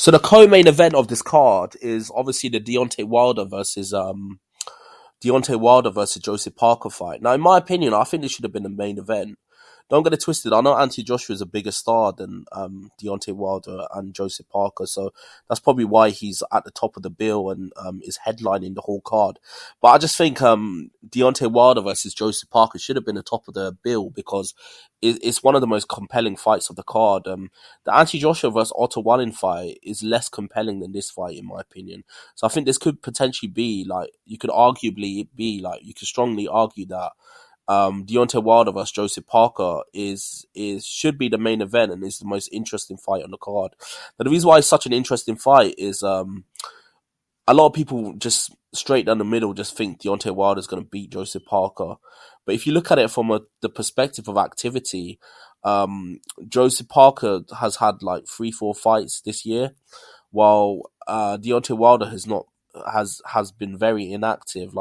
So the co-main event of this card is obviously the Deontay Wilder versus Joseph Parker fight. Now, in my opinion, I think this should have been the main event. Don't get it twisted. I know Anthony Joshua is a bigger star than Deontay Wilder and Joseph Parker, so that's probably why he's at the top of the bill and is headlining the whole card. But I just think Deontay Wilder versus Joseph Parker should have been the top of the bill because it's one of the most compelling fights of the card. The Anthony Joshua versus Otto Wallin fight is less compelling than this fight, in my opinion. So I think this could potentially be you could strongly argue that Deontay Wilder versus Joseph Parker should be the main event and is the most interesting fight on the card. Now, the reason why it's such an interesting fight is a lot of people just straight down the middle just think Deontay Wilder is going to beat Joseph Parker. But if you look at it from the perspective of activity, Joseph Parker has had 3-4 fights this year, while Deontay Wilder has been very inactive.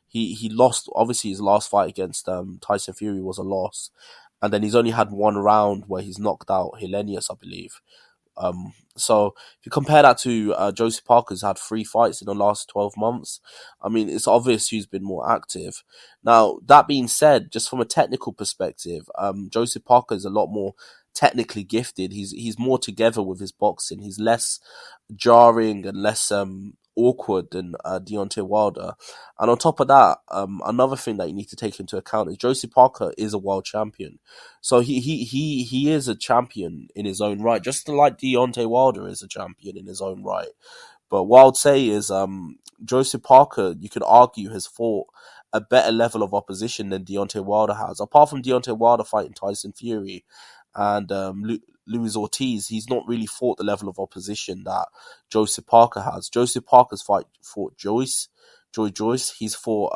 He lost, obviously his last fight against Tyson Fury was a loss, and then he's only had one round where he's knocked out Helenius, I believe. So if you compare that to Joseph Parker's had 3 fights in the last 12 months, I mean, it's obvious who's been more active. Now, that being said, just from a technical perspective, Joseph Parker is a lot more technically gifted. He's more together with his boxing. He's less jarring and less awkward than Deontay Wilder. And on top of that, another thing that you need to take into account is Joseph Parker is a world champion. So he is a champion in his own right, just like Deontay Wilder is a champion in his own right. But what I would say is Joseph Parker, you could argue, has fought a better level of opposition than Deontay Wilder has. Apart from Deontay Wilder fighting Tyson Fury and Luis Ortiz, he's not really fought the level of opposition that Joseph Parker has. Joseph Parker's fought Joy Joyce. He's fought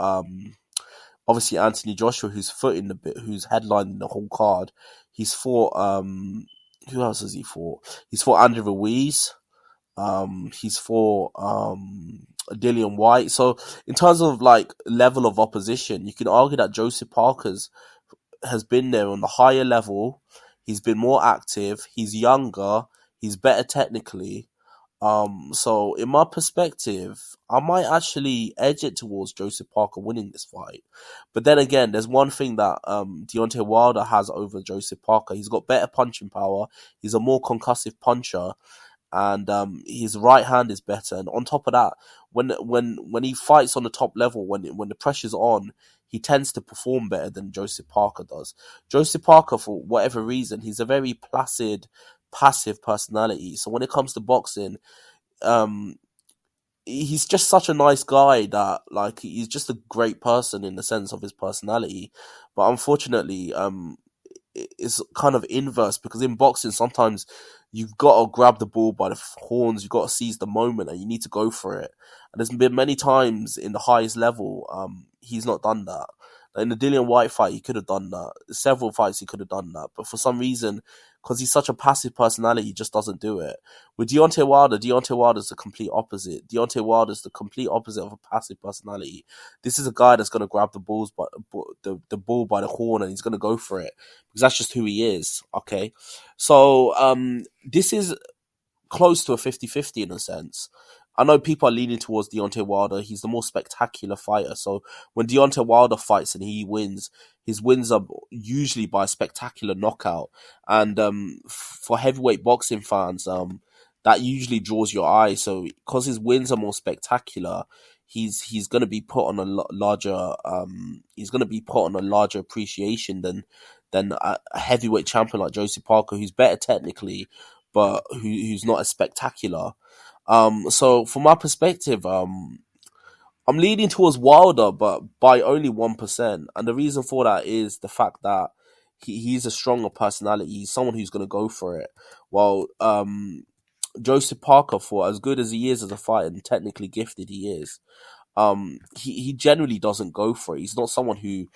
obviously Anthony Joshua, who's headlining the whole card. He's fought who else has he fought? He's fought Andrew Ruiz. He's fought Dillian White. So in terms of level of opposition, you can argue that Joseph Parker's has been there on the higher level. He's been more active. He's younger. He's better technically. So in my perspective, I might actually edge it towards Joseph Parker winning this fight. But then again, there's one thing that Deontay Wilder has over Joseph Parker. He's got better punching power. He's a more concussive puncher. And his right hand is better. And on top of that, when he fights on the top level, when the pressure's on, he tends to perform better than Joseph Parker does. Joseph Parker, for whatever reason, he's a very placid, passive personality. So when it comes to boxing, he's just such a nice guy that he's just a great person in the sense of his personality. But unfortunately, it's kind of inverse because in boxing sometimes you've got to grab the ball by the horns, you've got to seize the moment, and you need to go for it. And there's been many times in the highest level, he's not done that. In the Dillian White fight, he could have done that. Several fights, he could have done that. But for some reason, because he's such a passive personality, he just doesn't do it. With Deontay Wilder's the complete opposite. Deontay Wilder's the complete opposite of a passive personality. This is a guy that's going to grab the ball by the horn and he's going to go for it. Because that's just who he is, okay? So, this is close to a 50-50 in a sense. I know people are leaning towards Deontay Wilder. He's the more spectacular fighter. So when Deontay Wilder fights and he wins, his wins are usually by a spectacular knockout. And for heavyweight boxing fans, that usually draws your eye. So because his wins are more spectacular, he's going to be put on a larger appreciation than a heavyweight champion like Joseph Parker, who's better technically, but who's not as spectacular. So from my perspective, I'm leaning towards Wilder, but by only 1%. And the reason for that is the fact that he's a stronger personality. He's someone who's going to go for it. While Joseph Parker, for as good as he is as a fighter and technically gifted he is, he generally doesn't go for it. He's not someone who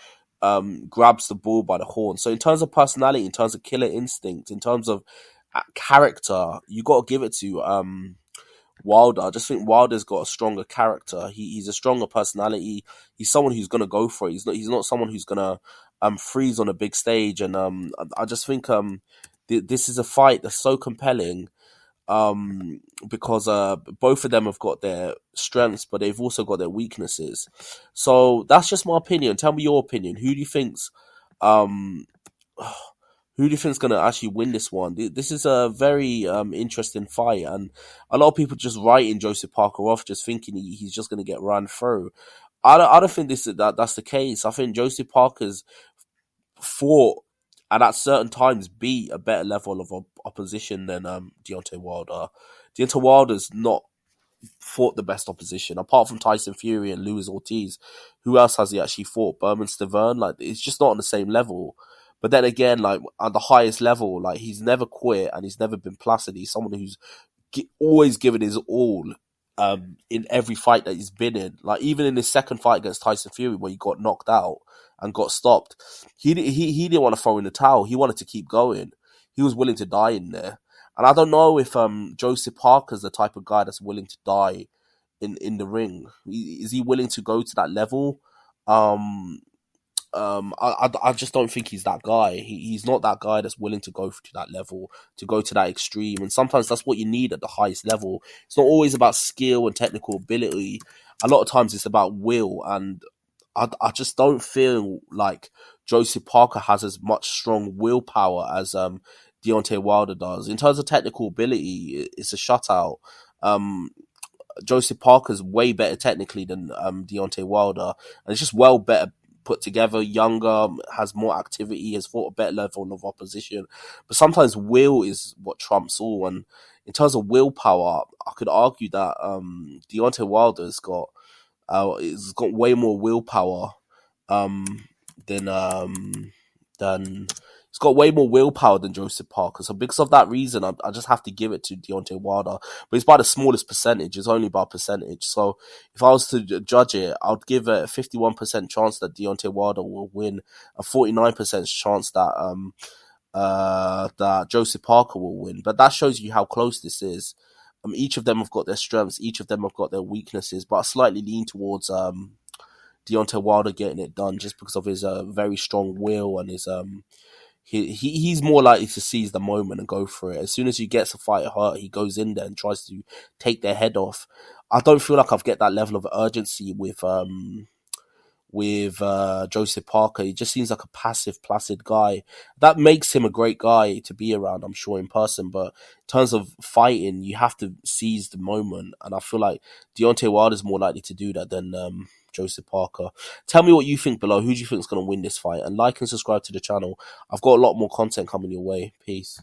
grabs the ball by the horn. So in terms of personality, in terms of killer instinct, in terms of character, you got to give it to Wilder. I just think Wilder's got a stronger character. He's a stronger personality. He's someone who's gonna go for it. He's not someone who's gonna freeze on a big stage. And I just think this is a fight that's so compelling. because both of them have got their strengths, but they've also got their weaknesses. So that's just my opinion. Tell me your opinion. Um, who do you think's gonna actually win this one? This is a very interesting fight, and a lot of people just writing Joseph Parker off, just thinking he's just gonna get run through. I don't think that's the case. I think Joseph Parker's fought and at certain times beat a better level of opposition than Deontay Wilder. Deontay Wilder's not fought the best opposition apart from Tyson Fury and Luis Ortiz. Who else has he actually fought? Berman Stavern. Like, it's just not on the same level. But then again, like at the highest level, like he's never quit and he's never been placid. He's someone who's always given his all in every fight that he's been in. Like even in his second fight against Tyson Fury, where he got knocked out and got stopped, he didn't want to throw in the towel. He wanted to keep going. He was willing to die in there. And I don't know if Joseph Parker's the type of guy that's willing to die in the ring. Is he willing to go to that level? I just don't think he's that guy. He's not that guy that's willing to go to that level, to go to that extreme. And sometimes that's what you need at the highest level. It's not always about skill and technical ability. A lot of times it's about will. And I just don't feel like Joseph Parker has as much strong willpower as Deontay Wilder does. In terms of technical ability, it's a shutout. Joseph Parker's way better technically than Deontay Wilder, and it's just well better put together, younger, has more activity, has fought a better level of opposition. But sometimes will is what trumps all. And in terms of willpower, I could argue that Deontay Wilder's got way more willpower um, than he's got way more willpower than Joseph Parker. So because of that reason, I just have to give it to Deontay Wilder. But it's by the smallest percentage. It's only by percentage. So if I was to judge it, I'd give it a 51% chance that Deontay Wilder will win, a 49% chance that that Joseph Parker will win. But that shows you how close this is. Each of them have got their strengths. Each of them have got their weaknesses. But I slightly lean towards Deontay Wilder getting it done just because of his very strong will and his he's more likely to seize the moment and go for it. As soon as he gets a fighter hurt, he goes in there and tries to take their head off. I don't feel like I've get that level of urgency with Joseph Parker. He just seems like a passive, placid guy. That makes him a great guy to be around, I'm sure, in person. But in terms of fighting, you have to seize the moment. And I feel like Deontay Wilder is more likely to do that than Joseph Parker. Tell me what you think below. Who do you think is going to win this fight? And like and subscribe to the channel. I've got a lot more content coming your way. Peace.